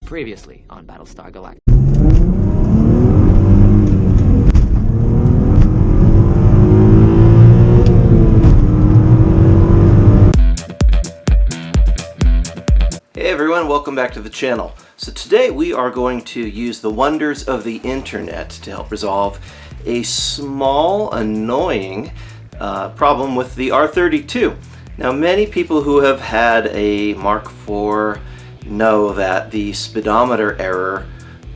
Previously on Battlestar Galactica. Hey everyone, welcome back to the channel. So today we are going to use the wonders of the internet to help resolve a small, annoying problem with the R32. Now many people who have had a Mk4 know that the speedometer error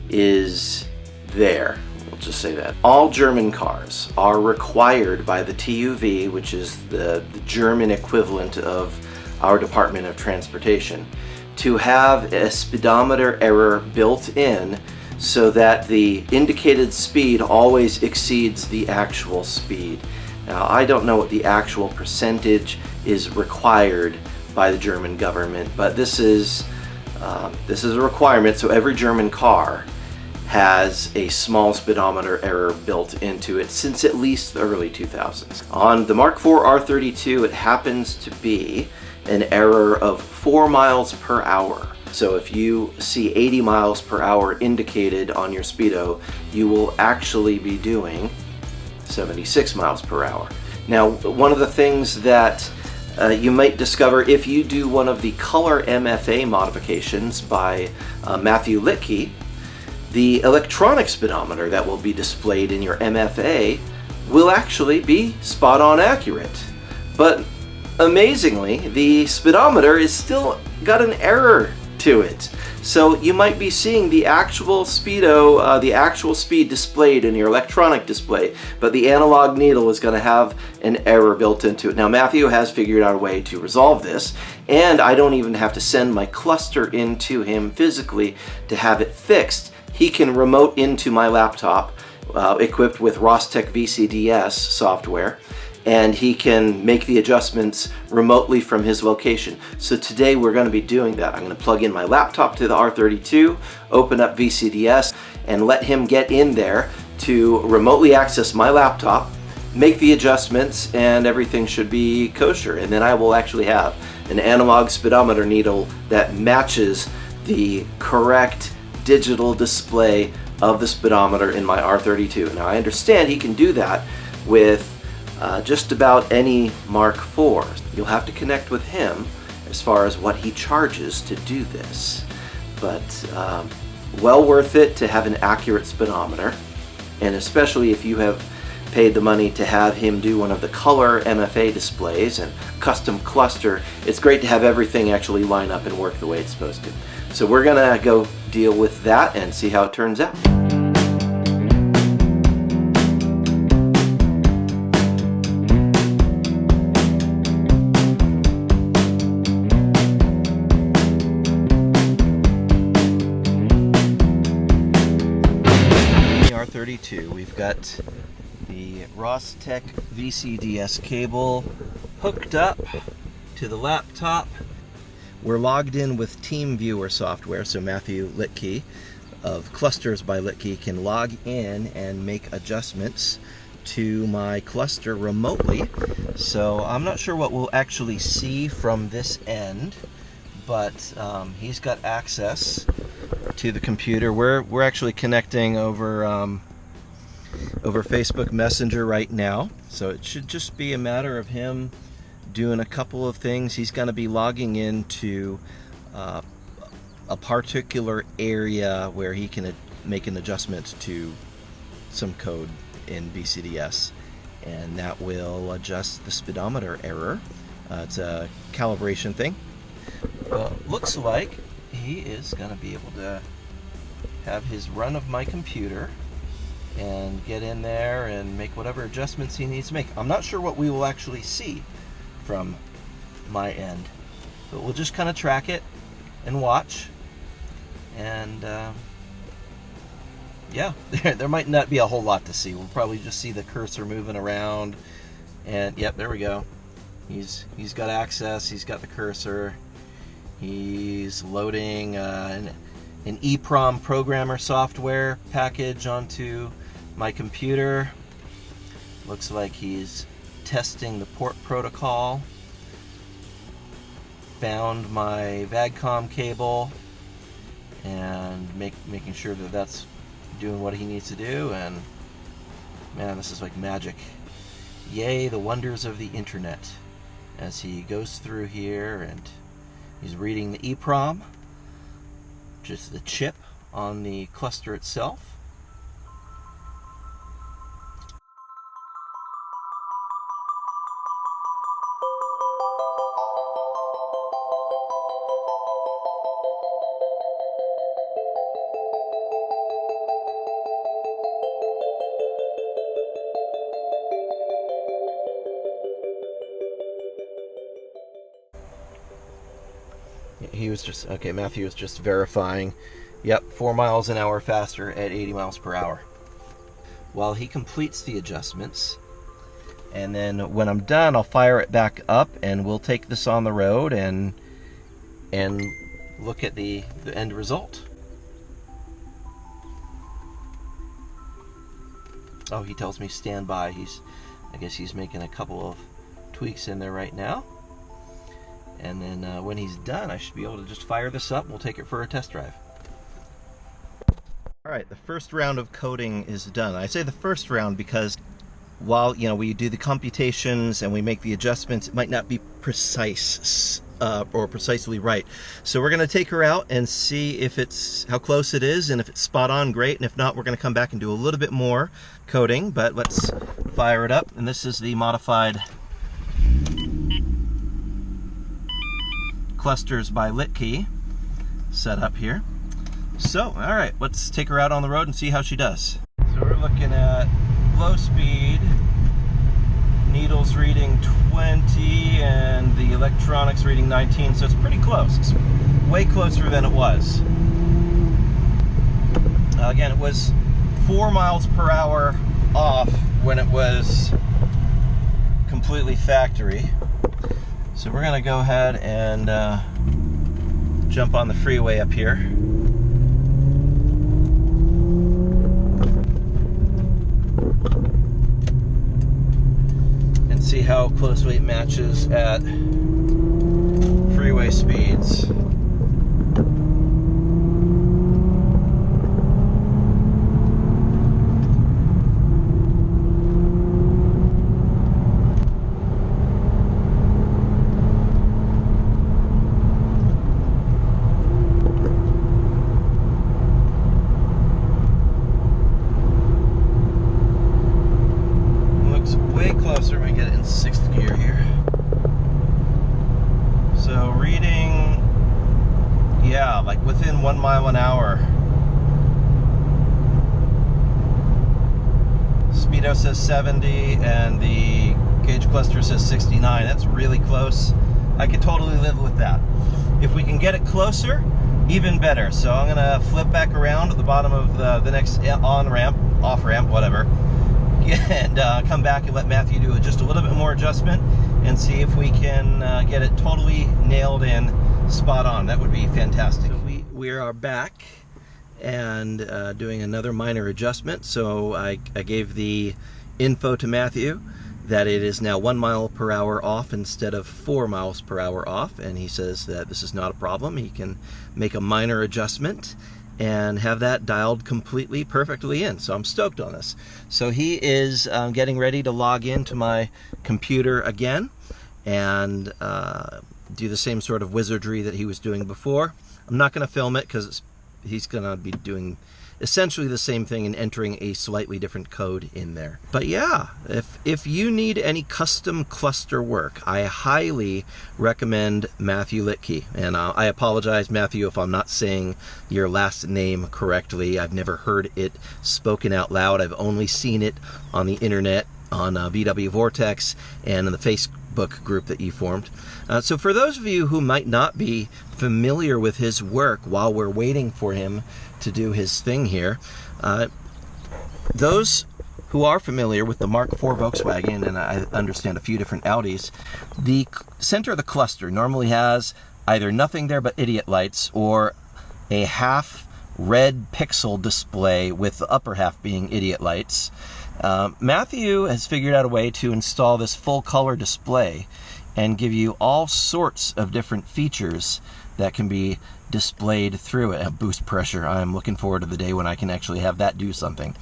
is there. We'll just say that. All German cars are required by the TÜV, which is the German equivalent of our Department of Transportation, to have a speedometer error built in so that the indicated speed always exceeds the actual speed. Now, I don't know what the actual percentage is required by the German government, but this is a requirement, so every German car has a small speedometer error built into it since at least the early 2000s. On the Mk4 R32, it happens to be an error of 4 miles per hour. So if you see 80 miles per hour indicated on your speedo, you will actually be doing 76 miles per hour. Now, one of the things that you might discover if you do one of the color MFA modifications by Matthew Litke, the electronic speedometer that will be displayed in your MFA will actually be spot on accurate. But amazingly, the speedometer is still got an error to it. So you might be seeing the actual speedo, the actual speed displayed in your electronic display, but the analog needle is going to have an error built into it. Now Matthew has figured out a way to resolve this, and I don't even have to send my cluster into him physically to have it fixed. He can remote into my laptop equipped with Rostec VCDS software, and he can make the adjustments remotely from his location. So today we're going to be doing that. I'm going to plug in my laptop to the R32, open up VCDS, and let him get in there to remotely access my laptop, make the adjustments, and everything should be kosher. And then I will actually have an analog speedometer needle that matches the correct digital display of the speedometer in my R32. Now I understand he can do that with just about any Mk4. You'll have to connect with him as far as what he charges to do this. But well worth it to have an accurate speedometer, and especially if you have paid the money to have him do one of the color MFA displays and custom cluster. It's great to have everything actually line up and work the way it's supposed to. So we're gonna go deal with that and see how it turns out. We've got the Rostec VCDS cable hooked up to the laptop. We're logged in with TeamViewer software, so Matthew Litke of Clusters By Litke can log in and make adjustments to my cluster remotely. So I'm not sure what we'll actually see from this end, but he's got access to the computer. We're actually connecting over Facebook Messenger right now, so it should just be a matter of him doing a couple of things. He's going to be logging into a particular area where he can make an adjustment to some code in VCDS, and that will adjust the speedometer error. It's a calibration thing. Looks like he is going to be able to have his run of my computer and get in there and make whatever adjustments he needs to make. I'm not sure what we will actually see from my end, but we'll just kind of track it and watch, and yeah, there might not be a whole lot to see. We'll probably just see the cursor moving around, and yep, there we go. He's got access, he's got the cursor, he's loading an EEPROM programmer software package onto my computer. Looks like he's testing the port protocol. Found my VAGCOM cable and making sure that that's doing what he needs to do. And man, this is like magic. Yay, the wonders of the internet. As he goes through here and he's reading the EEPROM, just the chip on the cluster itself. He was just, okay, Matthew was just verifying, yep, 4 miles an hour faster at 80 miles per hour. While he completes the adjustments, and then when I'm done, I'll fire it back up and we'll take this on the road and look at the end result. Oh, he tells me stand by. I guess he's making a couple of tweaks in there right now. And then when he's done, I should be able to just fire this up and we'll take it for a test drive. Alright, the first round of coding is done. I say the first round because while we do the computations and we make the adjustments, it might not be precise or precisely right. So we're going to take her out and see if how close it is, and if it's spot on, great, and if not, we're going to come back and do a little bit more coding. But let's fire it up, and this is the modified Clusters by Litke set up here. So, alright, let's take her out on the road and see how she does. So we're looking at low speed, needles reading 20 and the electronics reading 19, so it's pretty close. It's way closer than it was. Again, it was 4 miles per hour off when it was completely factory. So we're going to go ahead and jump on the freeway up here. And see how closely it matches at freeway speeds. Closer when we get it in 6th gear here. So reading, yeah, like within 1 mile an hour. Speedo says 70 and the gauge cluster says 69. That's really close. I could totally live with that. If we can get it closer, even better. So I'm gonna flip back around at the bottom of the next on ramp, off ramp, whatever, and come back and let Matthew do just a little bit more adjustment and see if we can get it totally nailed in, spot on. That would be fantastic. So we are back and doing another minor adjustment. So I gave the info to Matthew that it is now 1 mile per hour off instead of 4 miles per hour off, and he says that this is not a problem. He can make a minor adjustment and have that dialed completely perfectly in. So I'm stoked on this. So he is getting ready to log into my computer again and do the same sort of wizardry that he was doing before. I'm not going to film it because he's going to be doing essentially the same thing and entering a slightly different code in there. But yeah, if you need any custom cluster work, I highly recommend Matthew Litke. And I apologize, Matthew, if I'm not saying your last name correctly. I've never heard it spoken out loud. I've only seen it on the internet, on VW Vortex, and in the Facebook group that you formed. So for those of you who might not be familiar with his work while we're waiting for him to do his thing here, those who are familiar with the Mk4 Volkswagen, and I understand a few different Audis, the center of the cluster normally has either nothing there but idiot lights or a half red pixel display with the upper half being idiot lights. Matthew has figured out a way to install this full color display and give you all sorts of different features that can be displayed through it. Boost pressure. I'm looking forward to the day when I can actually have that do something.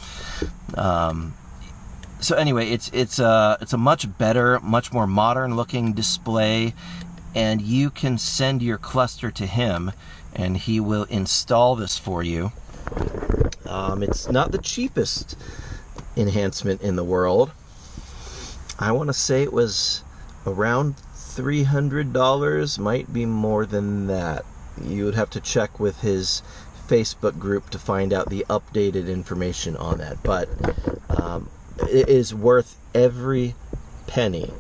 So anyway, it's a much better, much more modern looking display, and you can send your cluster to him and he will install this for you. It's not the cheapest enhancement in the world. I want to say it was around $300, might be more than that. You would have to check with his Facebook group to find out the updated information on that, but it is worth every penny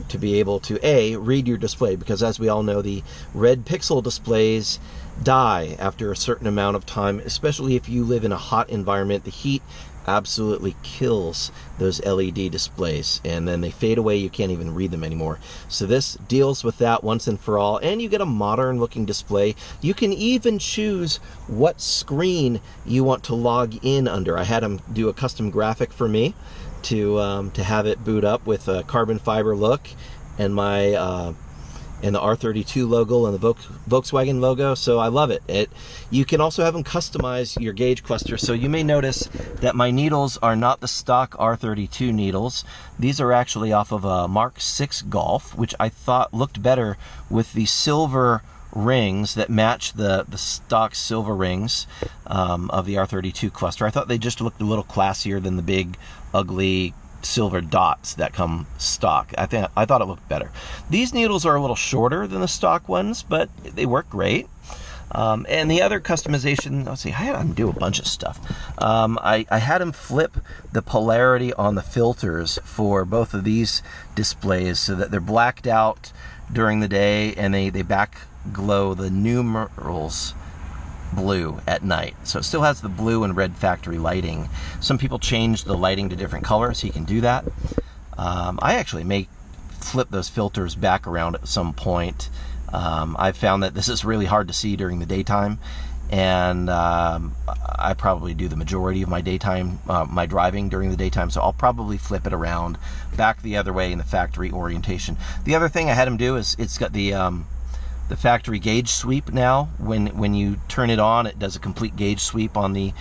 to be able to read your display, because as we all know, the red pixel displays die after a certain amount of time, especially if you live in a hot environment. The heat absolutely kills those LED displays, and then they fade away. You can't even read them anymore. So this deals with that once and for all, and you get a modern looking display. You can even choose what screen you want to log in under. I had him do a custom graphic for me to have it boot up with a carbon fiber look and my and the R32 logo and the Volkswagen logo, so I love it. You can also have them customize your gauge cluster. So you may notice that my needles are not the stock R32 needles. These are actually off of a Mark 6 Golf, which I thought looked better with the silver rings that match the stock silver rings of the R32 cluster. I thought they just looked a little classier than the big, ugly silver dots that come stock. I thought it looked better. These needles are a little shorter than the stock ones, but they work great. And the other customization, let's see, I had him do a bunch of stuff. I had him flip the polarity on the filters for both of these displays so that they're blacked out during the day and they back glow the numerals blue at night. So it still has the blue and red factory lighting. Some people change the lighting to different colors, so you can do that. I actually may flip those filters back around at some point. I've found that this is really hard to see during the daytime, and I probably do the majority of my daytime, my driving during the daytime, so I'll probably flip it around back the other way in the factory orientation. The other thing I had him do is it's got the factory gauge sweep now. When you turn it on, it does a complete gauge sweep on the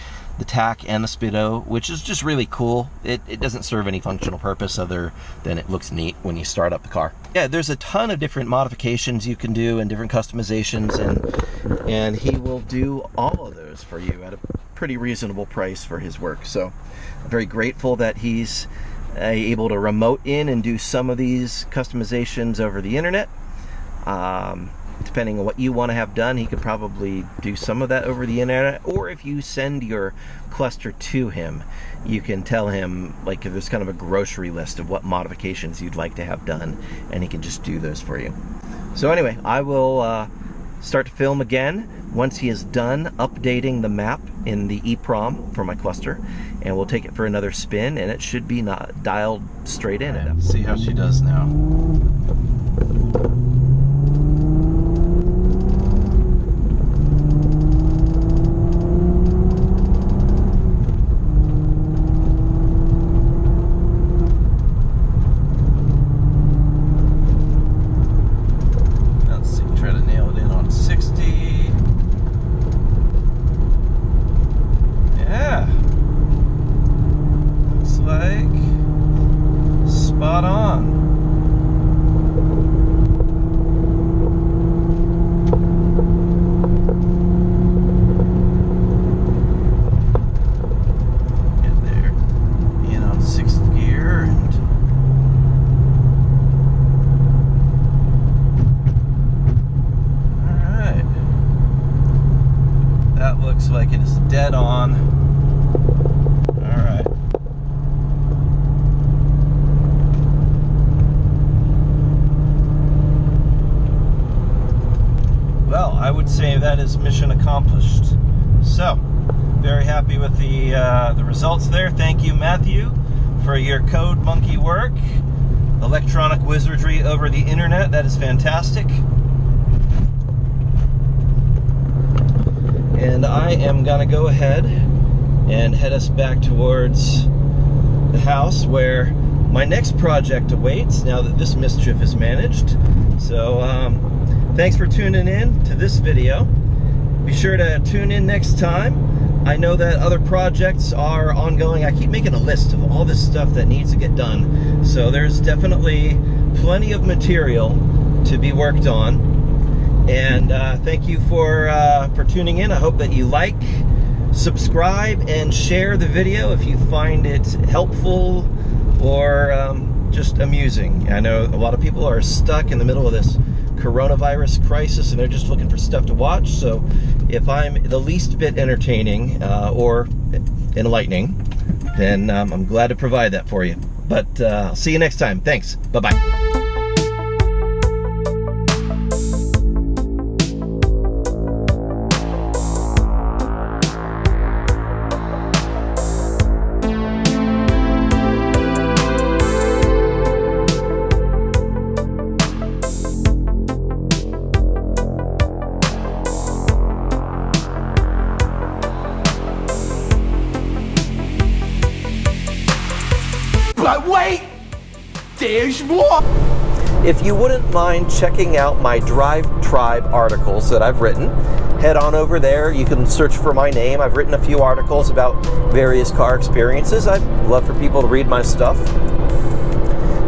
tach and the speedo, which is just really cool. It doesn't serve any functional purpose other than it looks neat when you start up the car. Yeah, there's a ton of different modifications you can do and different customizations, and he will do all of those for you at a pretty reasonable price for his work. So I'm very grateful that he's able to remote in and do some of these customizations over the internet. Depending on what you want to have done, he could probably do some of that over the internet, or if you send your cluster to him, you can tell him, like, if there's kind of a grocery list of what modifications you'd like to have done, and he can just do those for you. So anyway, I will start to film again once he is done updating the map in the EEPROM for my cluster, and we'll take it for another spin, and it should be not dialed straight in. Let's see how she does now. Looks like it is dead on. All right. Well, I would say that is mission accomplished. So, very happy with the results there. Thank you, Matthew, for your code monkey work. Electronic wizardry over the internet. That is fantastic. And I am gonna go ahead and head us back towards the house where my next project awaits now that this mischief is managed. So thanks for tuning in to this video. Be sure to tune in next time. I know that other projects are ongoing. I keep making a list of all this stuff that needs to get done. So there's definitely plenty of material to be worked on. And thank you for tuning in. I hope that you like, subscribe, and share the video if you find it helpful or just amusing. I know a lot of people are stuck in the middle of this coronavirus crisis and they're just looking for stuff to watch. So if I'm the least bit entertaining or enlightening, then I'm glad to provide that for you. But I'll see you next time. Thanks. Bye-bye. But wait, there's more! If you wouldn't mind checking out my Drive Tribe articles that I've written, head on over there. You can search for my name. I've written a few articles about various car experiences. I'd love for people to read my stuff.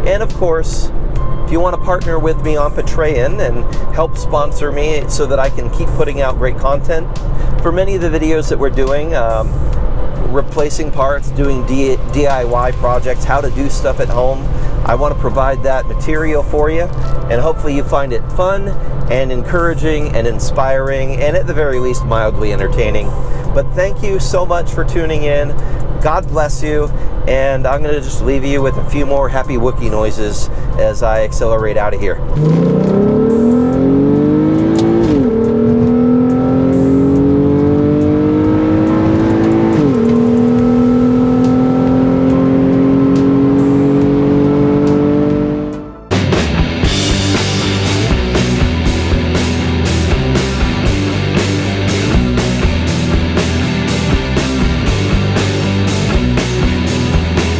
And of course, if you want to partner with me on Patreon and help sponsor me so that I can keep putting out great content, for many of the videos that we're doing, replacing parts, doing DIY projects, how to do stuff at home, I want to provide that material for you, and hopefully you find it fun and encouraging and inspiring, and at the very least mildly entertaining. But thank you so much for tuning in. God bless you, and I'm going to just leave you with a few more happy Wookiee noises as I accelerate out of here.